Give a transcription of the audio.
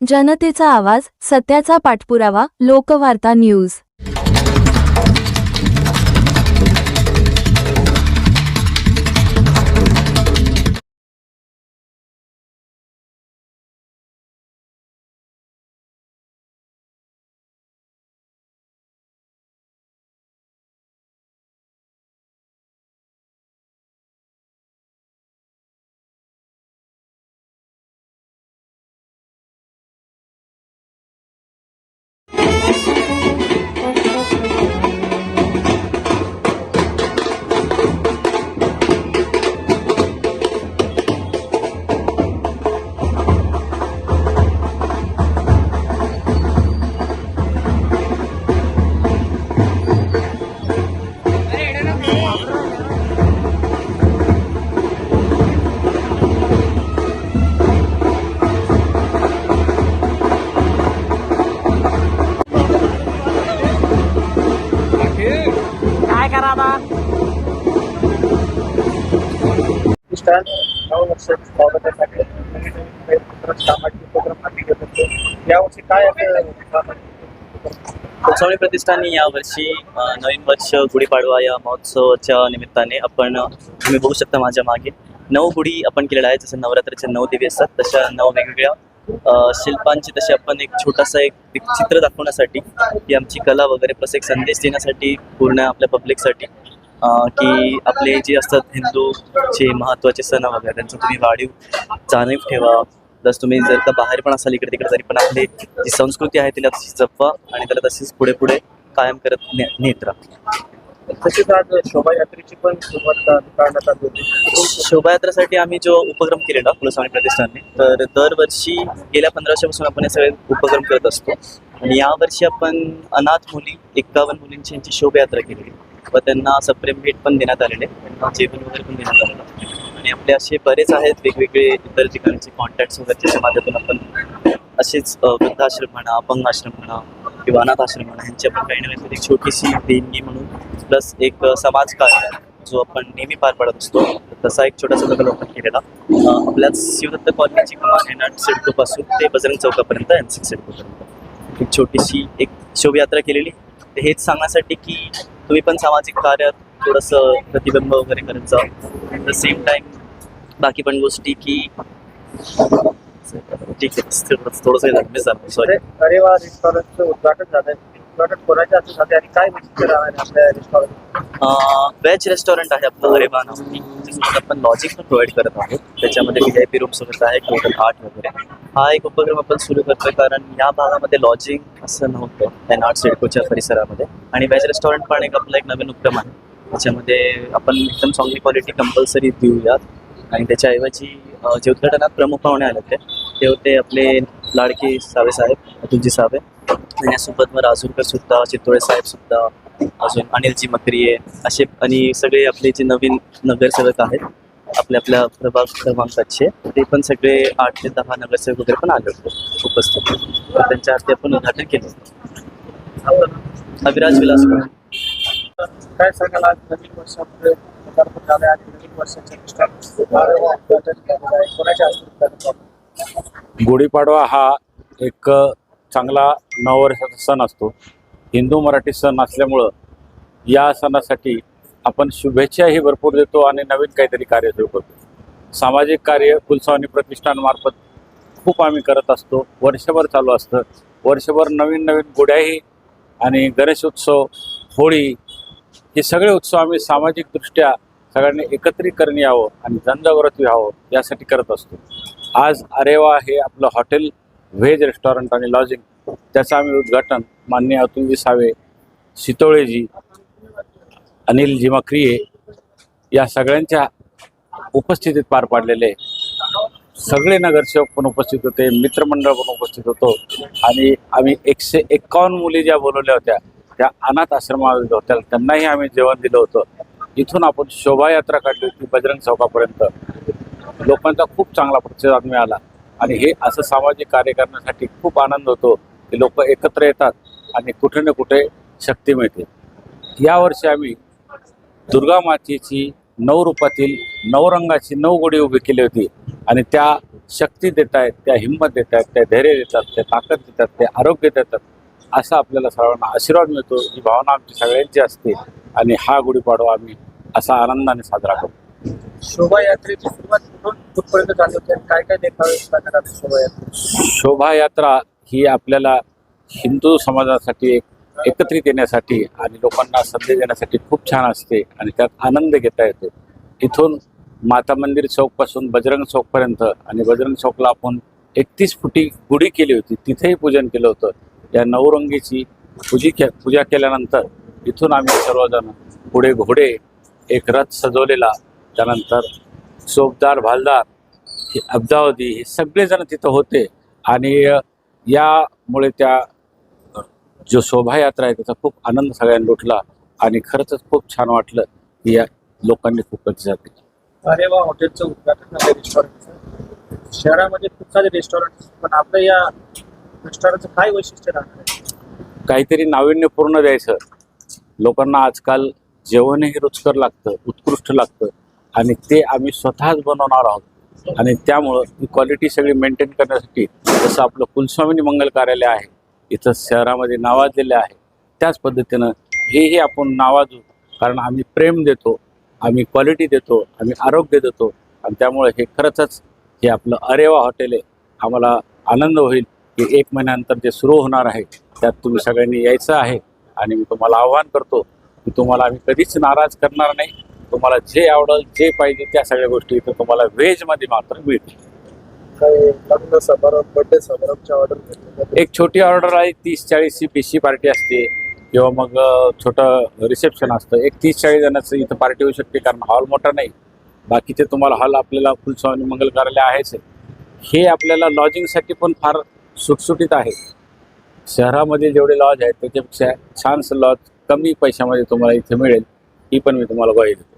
जनतेचा आवाज, सत्याचा पाठपुरावा, लोकवार्ता न्यूज। काय करा आता यावर्षी काय कोळसावणी प्रतिष्ठानने यावर्षी नवीन वर्ष गुढीपाडवा या महोत्सवाच्या निमित्ताने आपण तुम्ही बघू शकता माझ्या मागे 9 गुढी आपण केलेल्या आहेत। जसं नवरात्राचे 9 दिवे असतात तशा 9 वेगवेगळ्या शिल्पांची तसे आपण एक छोटासा एक चित्र दाखवण्यासाठी की आमची कला वगैरे प्लस एक संदेश देण्यासाठी पूर्ण आपल्या पब्लिकसाठी की आपले जे असतात हिंदूचे महत्त्वाचे सण वगैरे त्यांचं तुम्ही वाढीव जाणीव ठेवा। प्लस तुम्ही जर का बाहेर पण असाल इकडे तिकडे तरी पण आपली जी संस्कृती आहे तिला तशीच जपवा आणि त्याला तशीच पुढे पुढे कायम करत नेत राहा। तसेच आज शोभायात्रेची पण सुरुवात करण्यात आली होती। शोभायात्रेसाठी आम्ही जो उपक्रम केलेला कोळसावणी प्रतिष्ठानने तर दरवर्षी गेल्या 15 वर्षापासून आपण हे सगळे उपक्रम करत असतो आणि यावर्षी आपण अनाथ मुली 51 मुलींची यांची शोभायात्रा केलेली व त्यांना सप्रेम भेट पण देण्यात आलेले, त्यांना जेवण वगैरे पण देण्यात आलेलं आणि आपले असे बरेच आहेत वेगवेगळे इतर ठिकाणचे कॉन्टॅक्ट्स वगैरेच्या माध्यमातून आपण असेच वृद्धाश्रम म्हणा, अपंग आश्रम म्हणा किंवा अनाथ आश्रम म्हणा ह्यांची आपण काही नव्हे एक छोटीशी देणगी म्हणून प्लस एक समाजकार्य जो आपण नेहमी पार पाडत असतो तसा एक छोटासा प्रकल्प आपण केलेला आपल्या शिवदत्त कॉलनीची कमान एनआर सिडकोपासून ते बजरंग चौकापर्यंत एनसी सिडकोपर्यंत एक छोटीशी एक शोभायात्रा केलेली। तर हेच सांगण्यासाठी की तुम्ही पण सामाजिक कार्यात थोडंसं प्रतिबिंब वगैरे करत जा। ॲट द सेम टाईम बाकी पण गोष्टी की ठीक आहे थोडंसं सॉरी। अरे वा, रेस्टॉरंटचं उद्घाटन झालं। रेस्टॉरंट कोणाच्या हाती झाले आणि काय वैशिष्ट्य राहणार आहे आपल्या रेस्टॉरंट? व्हेज रेस्टॉरंट आहे आपलं अरेवा नावानी, त्याच्यासोबत आपण लॉजिंग पण प्रोव्हाइड करत आहोत। त्याच्यामध्ये VIP रूम्स वगैरे आहे, टोटल 8 वगैरे। हा एक उपक्रम आपण सुरू करतोय कारण या भागामध्ये लॉजिंग असं नव्हतं एनआर सिडकोच्या परिसरामध्ये आणि व्हेज रेस्टॉरंट पण एक आपला एक नवीन उपक्रम आहे। त्याच्यामध्ये आपण एकदम चांगली क्वालिटी कंपल्सरी देऊयात आणि त्याच्याऐवजी जे उद्घाटनात प्रमुख पाहुणे आले ते होते आपले लाडके सावे साहेब अतुलजी सावे आणि यासोबत मग राजूरकर सुद्धा, चित्तोळे साहेब सुद्धा, अजून अनिलजी मक्रिये असे आणि सगळे आपले जे नवीन नगरसेवक आहेत आपल्या आपल्या प्रभाग क्रमांकाचे ते पण सगळे 8 ते 10 नगरसेवक वगैरे पण आले होते उपस्थित। तर त्यांच्या हाती आपण उद्घाटन केलं। अविराज विलास काय सांगाल आज नवीन वर्षामध्ये पदार्पण झालं आणि नवीन वर्षाच्या कोणाच्या हस्ते? गुढीपाडवा हा एक चांगला नववर्षाचा सण असतो। हिंदू मराठी सण असल्यामुळं या सणासाठी आपण शुभेच्छाही भरपूर देतो आणि नवीन काहीतरी कार्य सुरू करतो। सामाजिक कार्य कोळसावणी प्रतिष्ठानमार्फत खूप आम्ही करत असतो, वर्षभर चालू असतं। वर्षभर नवीन नवीन गुढ्याही आणि गणेश उत्सव, होळी हे सगळे उत्सव आम्ही सामाजिकदृष्ट्या सगळ्यांनी एकत्रीकरण यावं आणि जनजागृती व्हावं यासाठी करत असतो। आज अरेवा हे आपलं हॉटेल, व्हेज रेस्टॉरंट आणि लॉजिंग त्याचं आम्ही उद्घाटन माननीय अतुलजी सावे, चित्तोळेजी, अनिलजी मक्रिये या सगळ्यांच्या उपस्थितीत पार पाडलेले। सगळे नगरसेवक पण उपस्थित होते, मित्रमंडळ पण उपस्थित होतो आणि आम्ही 151 मुली ज्या बोलवल्या होत्या त्या अनाथ आश्रमामध्ये होत्या, त्यांनाही आम्ही जेवण दिलं होतं। इथून आपण शोभायात्रा काढली होती बजरंग चौकापर्यंत। लोकांचा खूप चांगला प्रतिसाद मिळाला आणि हे असं सामाजिक कार्य करण्यासाठी खूप आनंद होतो की लोक एकत्र येतात आणि कुठे ना कुठे शक्ती मिळते। यावर्षी आम्ही दुर्गा मातेची 9 रूपातील 9 रंगाची 9 गुढी उभी केली होती आणि त्या शक्ती देत आहेत, त्या हिंमत देत आहेत, त्या धैर्य देतात, त्या ताकद देतात, ते आरोग्य देतात, असा आपल्याला सर्वांना आशीर्वाद मिळतो. ही भावना आमची सगळ्यांची असते आणि हा गुढीपाडवा आम्ही असा आनंदाने साजरा करतो. शोभायात्रेची सुरुवात कुठपर्यंत झाली होती आणि काय काय देखावे करण्यात आले शोभायात्रेत? शोभायात्रा ही आपल्याला हिंदू समाजासाठी एकत्रित येण्यासाठी आणि लोकांना संदेश देण्यासाठी खूप छान असते आणि त्यात आनंद घेता येतो. इथून माता मंदिर चौकपासून बजरंग चौकपर्यंत आणि बजरंग चौकला आपण 31 फुटी गुढी केली होती, तिथेही पूजन केलं होतं. या नवरंगीची पूजा केल्यानंतर इथून आम्ही सर्वजण पुढे घोडे, एक रथ सजवलेला, त्यानंतर सोपदार, भालदार, हे अब्दावधी, हे सगळेजण तिथं होते आणि यामुळे त्या जो शोभायात्रा आहे त्याचा खूप आनंद सगळ्यांना लुटला आणि खरंच खूप छान वाटलं की या लोकांनी खूप प्रतिसाद दिला. अरे वा, हॉटेलचं उद्घाटन झालं रेस्टॉरंटचं. शहरामध्ये खूप सारे रेस्टॉरंट, पण आपलं या रेस्टॉरंटचं काय वैशिष्ट्य राहणार आहे? काहीतरी नाविन्यपूर्ण द्यायचं. लोकांना आजकाल जेवणही रुचकर लागतं, उत्कृष्ट लागतं आणि ते आम्ही स्वतःच बनवणार आहोत आणि त्यामुळं ही क्वालिटी सगळी मेंटेन करण्यासाठी जसं आपलं कुलस्वामिनी मंगल कार्यालय आहे इथं शहरामध्ये नावाजलेलं आहे, त्याच पद्धतीनं हेही आपण नावाजू. कारण आम्ही प्रेम देतो, आम्ही क्वालिटी देतो, आम्ही आरोग्य देतो आणि त्यामुळे हे खरंच हे आपलं अरेवा हॉटेल आहे. आम्हाला आनंद होईल की 1 महिन्यानंतर जे सुरू होणार आहे त्यात तुम्ही सगळ्यांनी यायचं आहे आणि मी तुम्हाला आवाहन करतो की तुम्हाला आम्ही कधीच नाराज करणार नाही. तुम्हाला जे आवडेल, जे पाहिजे त्या सगळ्या गोष्टी इथं तुम्हाला व्हेजमध्ये मात्र मिळतील. काही लग्न समारंभ, बर्थडे समारंभच्या ऑर्डर? एक छोटी ऑर्डर आहे, 30-40ची पिशी पार्टी असते किंवा मग छोटं रिसेप्शन असतं. एक 30-40 जणांचं इथं पार्टी होऊ शकते कारण हॉल मोठा नाही. बाकीचे तुम्हाला हॉल आपल्याला कुलस्वामी मंगल कार्यालय आहेच. हे आपल्याला लॉजिंगसाठी पण फार सुटसुटीत आहे. शहरामध्ये जेवढे लॉज आहेत त्याच्यापेक्षा छानसं लॉज कमी पैशामध्ये तुम्हाला इथे मिळेल, ही पण मी तुम्हाला ग्वाही देतो.